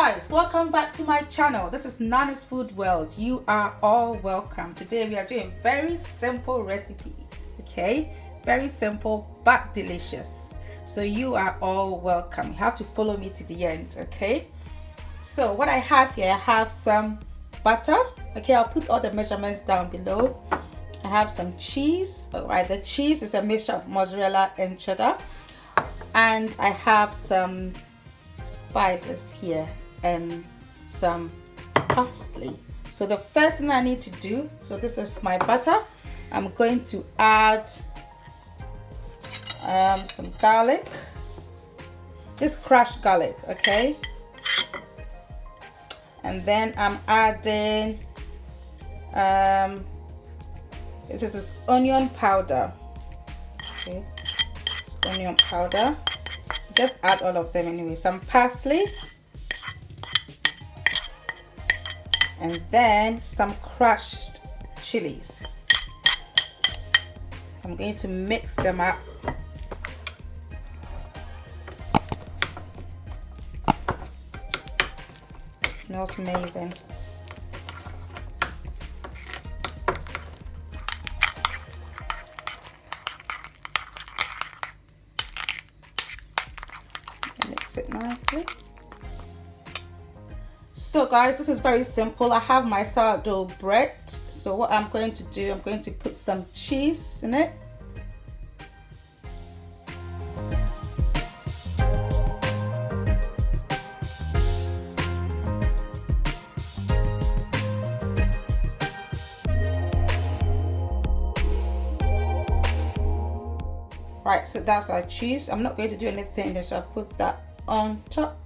guys, welcome back to my channel. This is Nana's Food World. You are all welcome. Today we are doing a very simple recipe. Okay, very simple but delicious. So you are all welcome. You have to follow me to the end. Okay, so what I have here, I have some butter. Okay, I'll put all the measurements down below. I have some cheese. All right, the cheese is a mixture of mozzarella and cheddar, and I have some spices here and some parsley. So the first thing I need to do, so this is my butter. I'm going to add some garlic, this crushed garlic, okay, and then I'm adding this is onion powder. Okay, it's onion powder. Just add all of them anyway. Some parsley, and then some crushed chilies. So I'm going to mix them up. It smells amazing. Mix it nicely. So guys, this is very simple. I have my sourdough bread. So what I'm going to do, I'm going to put some cheese in it. Right, so that's our cheese. I'm not going to do anything, so I'll put that on top.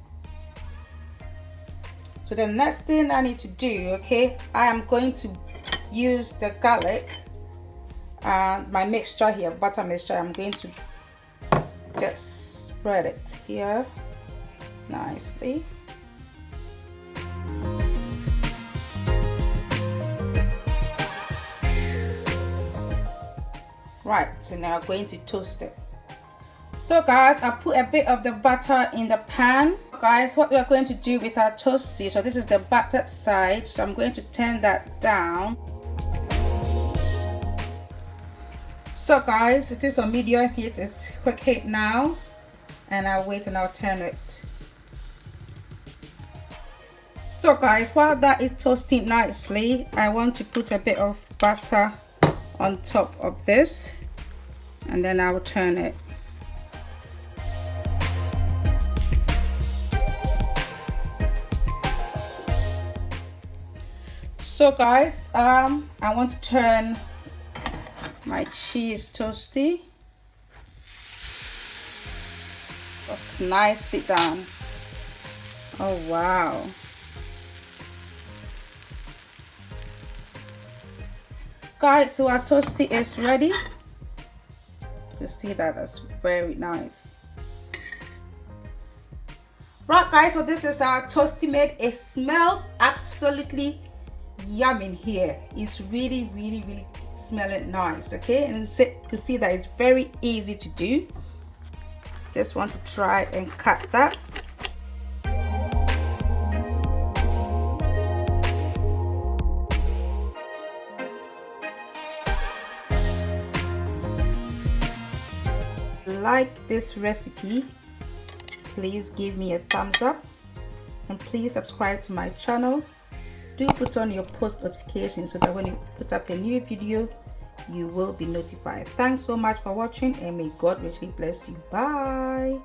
So the next thing I need to do, okay, I am going to use the garlic and my mixture here, butter mixture. I'm going to just spread it here nicely. Right, so now I'm going to toast it. So guys, I put a bit of the butter in the pan. Guys, what we are going to do with our toastie, so this is the buttered side, so I'm going to turn that down. So guys, it is on medium heat, it's quick heat now, and I'll wait and I'll turn it. So guys, while that is toasting nicely, I want to put a bit of butter on top of this, and then I will turn it. So guys, I want to turn my cheese toastie just nicely down. Oh wow. Guys, so our toastie is ready. You see that, that's very nice. Right guys, so this is our toastie made. It smells absolutely yum in here. It's really smelling nice. Okay, and you can see that it's very easy to do. Just want to try and cut that. Like this recipe, please give me a thumbs up, and please subscribe to my channel. Do put on your post notifications so that when you put up a new video, you will be notified. Thanks so much for watching, and may God richly bless you. Bye.